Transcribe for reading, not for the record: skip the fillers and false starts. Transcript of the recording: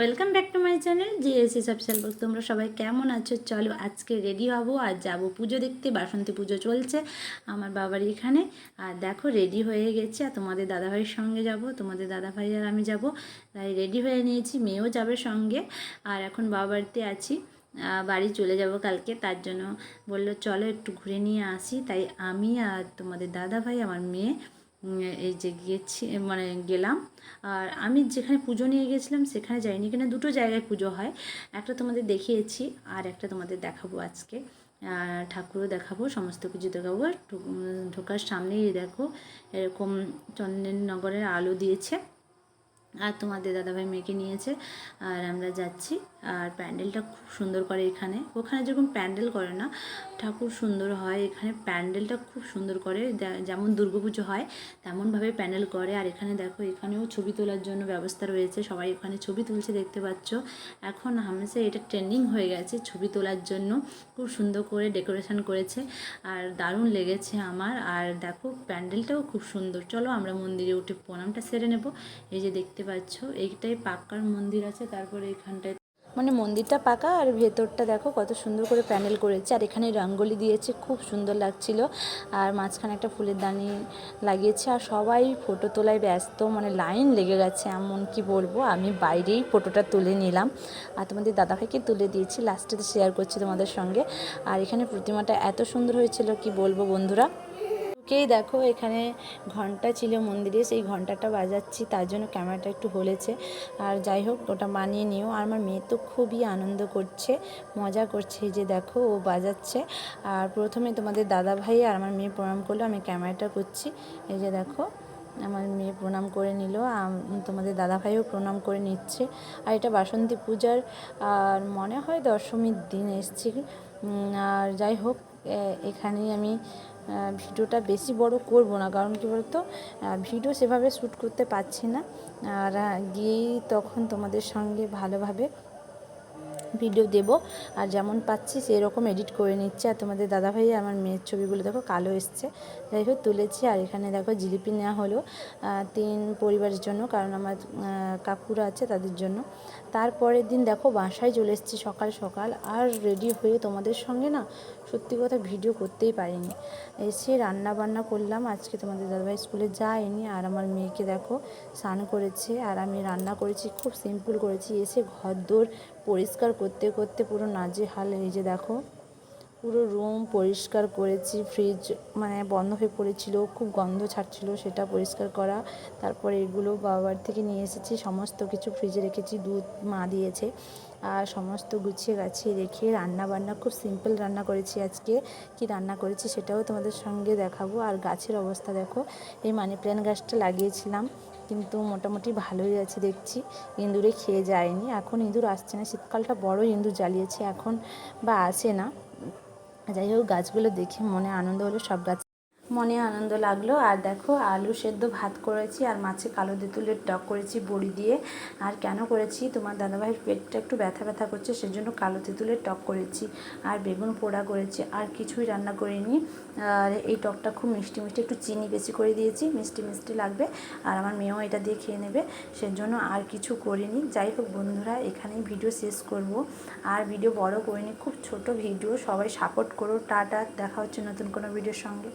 Welcome back to my channel GAC subshell box. তোমরা সবাই কেমন আছো? চলো আজকে রেডি হবো আর যাবো পুজো দেখতে। বাসন্তী পুজো চলছে আমার বাবার এখানে। আর দেখো রেডি হয়ে গেছে, আর তোমাদের দাদাভাইয়ের সঙ্গে যাব, তোমাদের দাদাভাই আর আমি যাব। তাই রেডি হয়ে নিয়েছি, মেয়েও যাবে সঙ্গে। আর এখন বাবা বাড়িতে আছি, বাড়ি চলে যাব কালকে। তার জন্য বললো চলো একটু ঘুরে নিয়ে আসি। তাই আমি আর তোমাদের দাদাভাই আমার মেয়ে এই যে গিয়েছি, মানে গেলাম। আর আমি যেখানে পুজো নিয়ে গেছিলাম সেখানে যাইনি, কেন দুটো জায়গায় পুজো হয়। একটা তোমাদের দেখিয়েছি আর একটা তোমাদের দেখাবো আজকে। ঠাকুরও দেখাবো, সমস্ত কিছু দেখাবো। ঢোকার সামনেই দেখো এরকম চন্দননগরের আলো দিয়েছে, আর তোমাদের দাদাভাই মেয়েকে নিয়েছে আর আমরা যাচ্ছি। আর প্যান্ডেলটা খুব সুন্দর করে এখানে, ওখানে যেরকম প্যান্ডেল করে না, ঠাকুর সুন্দর হয় এখানে। প্যান্ডেলটা খুব সুন্দর করে, যেমন দুর্গাপুজো হয় তেমনভাবে প্যান্ডেল করে। আর এখানে দেখো, এখানেও ছবি তোলার জন্য ব্যবস্থা রয়েছে, সবাই এখানে ছবি তুলছে দেখতে পাচ্ছ। এখন হামেশা এটা ট্রেন্ডিং হয়ে গেছে ছবি তোলার জন্য। খুব সুন্দর করে ডেকোরেশন করেছে আর দারুণ লেগেছে আমার। আর দেখো প্যান্ডেলটাও খুব সুন্দর। চলো আমরা মন্দিরে উঠে প্রণামটা সেরে নেব। এই যে দেখতে পাচ্ছ এইটাই পাক্কার মন্দির আছে। তারপরে এখানটায় মানে মন্দিরটা পাকা, আর ভেতরটা দেখো কত সুন্দর করে প্যান্ডেল করেছে। আর এখানে রঙ্গোলি দিয়েছে, খুব সুন্দর লাগছিল। আর মাঝখানে একটা ফুলের দানি লাগিয়েছে, আর সবাই ফটো তোলায় ব্যস্ত, মানে লাইন লেগে গেছে। এমন কি বলবো, আমি বাইরেই ফটোটা তুলে নিলাম আর তোমাদের দাদাভাইকে তুলে দিয়েছি, লাস্টেতে শেয়ার করছি তোমাদের সঙ্গে। আর এখানে প্রতিমাটা এত সুন্দর হয়েছিল কি বলবো বন্ধুরা। ঢুকেই দেখো এখানে ঘন্টা ছিল মন্দিরে, সেই ঘন্টাটা বাজাচ্ছি, তার জন্য ক্যামেরাটা একটু হলেছে। আর যাই হোক, ওটা মানিয়ে নিও। আর আমার মেয়ে তো খুবই আনন্দ করছে, মজা করছে। এই যে দেখো ও বাজাচ্ছে। আর প্রথমে তোমাদের দাদা ভাই আর আমার মেয়ে প্রণাম করলো, আমি ক্যামেরাটা করছি। এই যে দেখো আমার মেয়ে প্রণাম করে নিল, তোমাদের দাদাভাইও প্রণাম করে নিচ্ছে। আর এটা বাসন্তী পূজার আর মনে হয় দশমীর দিন এসছি। আর যাই হোক, এখানেই আমি ভিডিওটা বেশি বড় করব না, কারণ কী বলতো, ভিডিও সেভাবে শ্যুট করতে পারছি না। আর গিয়েই তখন তোমাদের সঙ্গে ভালোভাবে ভিডিও দেব, আর যেমন পাচ্ছি সেই রকম এডিট করে নিচ্ছে। আর তোমাদের দাদাভাই আমার মেয়ের ছবিগুলো দেখো কালো এসছে, যাই হোক তুলেছি। আর এখানে দেখো জিলিপি নেওয়া হলো 3 পরিবারের জন্য, কারণ আমার কাকুরা আছে তাদের জন্য। তারপরের দিন দেখো বাসায় চলে এসেছি সকাল সকাল, আর রেডি হয়ে তোমাদের সঙ্গে না সত্যি কথা ভিডিও করতেই পারিনি। এসে রান্না বান্না করলাম, আজকে তোমাদের দাদাভাই স্কুলে যায়নি। আর আমার মেয়েকে দেখো স্নান করেছে, আর আমি রান্না করেছি, খুব সিম্পল করেছি। এসে ঘরদোর পরিষ্কার করতে করতে পুরো নাজেহাল। এই যে দেখো পুরো রুম পরিষ্কার করেছি, ফ্রিজ মানে বন্ধ হয়ে পড়েছিল, খুব গন্ধ ছাড়ছিল, সেটা পরিষ্কার করা। তারপরে এগুলো বাবার থেকে নিয়ে এসেছি, সমস্ত কিছু ফ্রিজে রেখেছি, দুধ মা দিয়েছে। আর সমস্ত গুছিয়ে গাছিয়ে রেখে রান্না বান্না খুব সিম্পল রান্না করেছি আজকে। কি রান্না করেছি সেটাও তোমাদের সঙ্গে দেখাবো। আর গাছের অবস্থা দেখো, এই মানি প্ল্যান্ট গাছটা লাগিয়েছিলাম, কিন্তু মোটামুটি ভালোই আছে দেখছি, ইঁদুরে খেয়ে যায়নি। এখন ইঁদুর আসছে না, শীতকালটা বড় ইঁদুর জ্বালিয়েছে এখন, বা আসে না। যাই হোক, গাছগুলো দেখে মনে আনন্দ হলো, সব গাছ মনে আনন্দ লাগলো। আর দেখো আলু সেদ্ধ ভাত করেছি, আর মাছে কালো তেঁতুলের টক করেছি বড়ি দিয়ে। আর কেন করেছি, তোমার দাদাভাইয়ের পেটটা একটু ব্যথা ব্যথা করছে, সেজন্য কালো তেঁতুলের টক করেছি। আর বেগুন পোড়া করেছি, আর কিছুই রান্না করিনি। আর এই টকটা খুব মিষ্টি মিষ্টি, একটু চিনি বেশি করে দিয়েছি, মিষ্টি মিষ্টি লাগবে। আর আমার মেয়েও এটা দিয়ে খেয়ে নেবে, সেজন্য আর কিছু করিনি। যাই হোক বন্ধুরা, এখানেই ভিডিও শেষ করব। আর ভিডিও বড় করিনি, খুব ছোট ভিডিও। সবাই সাপোর্ট করো। টাটা, দেখা হচ্ছে নতুন কোনো ভিডিওর সঙ্গে।